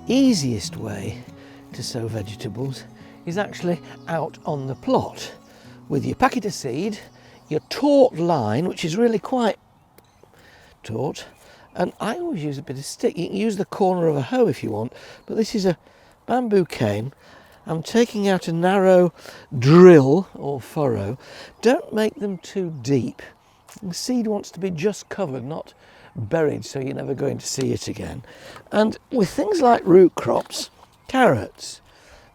easiest way to sow vegetables is actually out on the plot with your packet of seed, your taut line, which is really quite taut, and I always use a bit of stick. You can use the corner of a hoe if you want, but this is a bamboo cane. I'm taking out a narrow drill or furrow. Don't make them too deep. The seed wants to be just covered, not buried, so you're never going to see it again. And with things like root crops, carrots,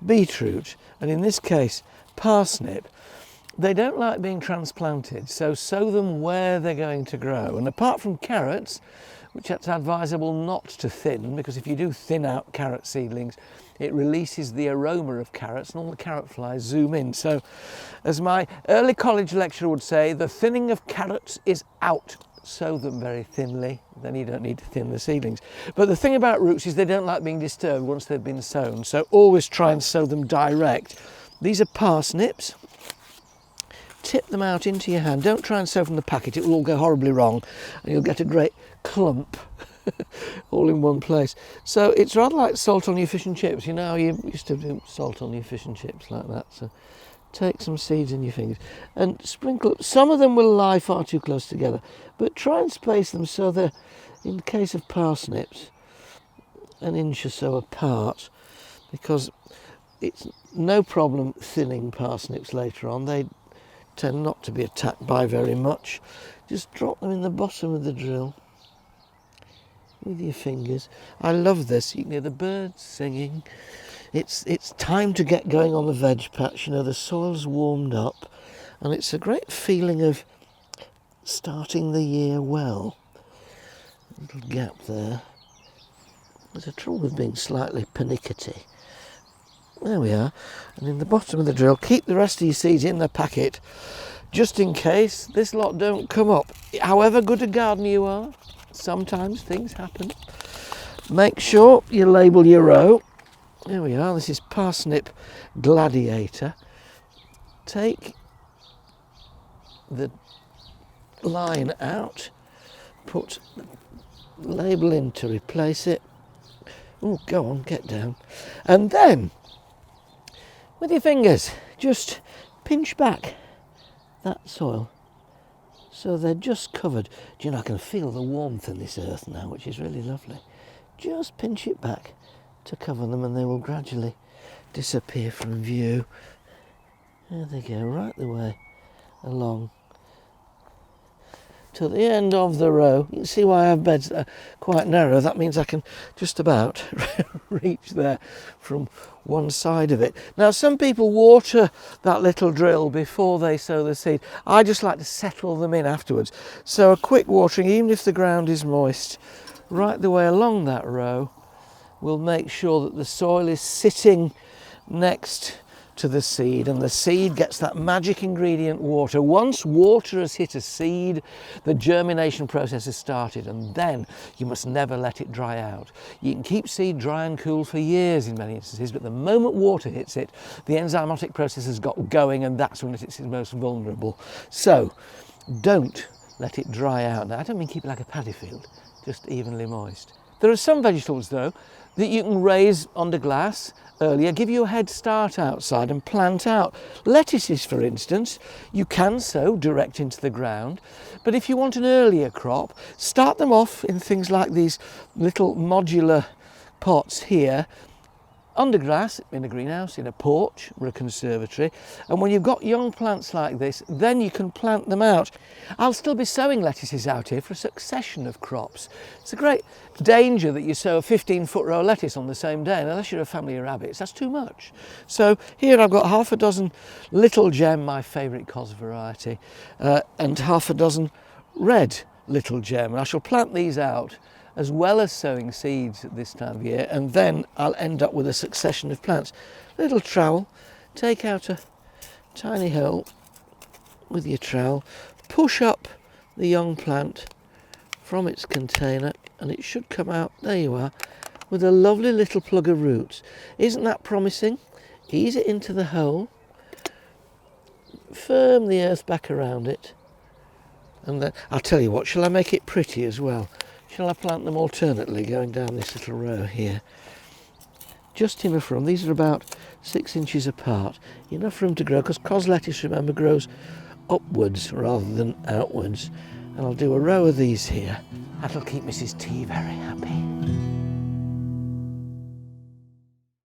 beetroot, and in this case parsnip, they don't like being transplanted, so sow them where they're going to grow. And apart from carrots, which it's advisable not to thin, because if you do thin out carrot seedlings, it releases the aroma of carrots and all the carrot flies zoom in. So, as my early college lecturer would say, the thinning of carrots is out. Sow them very thinly, then you don't need to thin the seedlings. But the thing about roots is they don't like being disturbed once they've been sown, so always try and sow them direct. These are parsnips. Tip them out into your hand. Don't try and sow from the packet, it will all go horribly wrong and you'll get a great clump all in one place. So it's rather like salt on your fish and chips. You know, you used to do salt on your fish and chips like that. So take some seeds in your fingers and sprinkle. Some of them will lie far too close together, but try and space them so they're, in the case of parsnips, an inch or so apart, because it's no problem thinning parsnips later on. They tend not to be attacked by very much. Just drop them in the bottom of the drill with your fingers. I love this. You can hear the birds singing. It's time to get going on the veg patch. You know, the soil's warmed up and it's a great feeling of starting the year well. A little gap there. There's a trouble with being slightly pernickety. There we are. And in the bottom of the drill, keep the rest of your seeds in the packet just in case this lot don't come up. However good a gardener you are, sometimes things happen. Make sure you label your row. There we are. This is Parsnip Gladiator. Take the line out, put the label in to replace it. Oh, go on, get down. And then, with your fingers, just pinch back that soil so they're just covered. Do you know, I can feel the warmth in this earth now, which is really lovely. Just pinch it back to cover them and they will gradually disappear from view. There they go, right the way along to the end of the row. You can see why I have beds that are quite narrow. That means I can just about reach there from one side of it. Now, some people water that little drill before they sow the seed. I just like to settle them in afterwards. So a quick watering, even if the ground is moist, right the way along that row, will make sure that the soil is sitting next to the seed and the seed gets that magic ingredient water. Once water has hit a seed, the germination process has started, and then you must never let it dry out. You can keep seed dry and cool for years in many instances, but the moment water hits it, the enzymatic process has got going and that's when it's most vulnerable. So don't let it dry out. Now, I don't mean keep it like a paddy field, just evenly moist. There are some vegetables though that you can raise under glass earlier, give you a head start outside and plant out. Lettuces, for instance, you can sow direct into the ground, but if you want an earlier crop, start them off in things like these little modular pots here, under grass, in a greenhouse, in a porch or a conservatory, and when you've got young plants like this, then you can plant them out. I'll still be sowing lettuces out here for a succession of crops. It's a great danger that you sow a 15-foot row of lettuce on the same day, and unless you're a family of rabbits, that's too much. So here I've got half a dozen Little Gem, my favourite cos variety, and half a dozen red Little Gem, and I shall plant these out as well as sowing seeds at this time of year, and then I'll end up with a succession of plants. Little trowel, take out a tiny hole with your trowel, push up the young plant from its container, and it should come out, there you are, with a lovely little plug of roots. Isn't that promising? Ease it into the hole, firm the earth back around it, and then, I'll tell you what, shall I make it pretty as well? Shall I plant them alternately going down this little row here? just enough room. These are about 6 inches apart. Enough room to grow, because cos lettuce, remember, grows upwards rather than outwards. And I'll do a row of these here. That'll keep Mrs T very happy.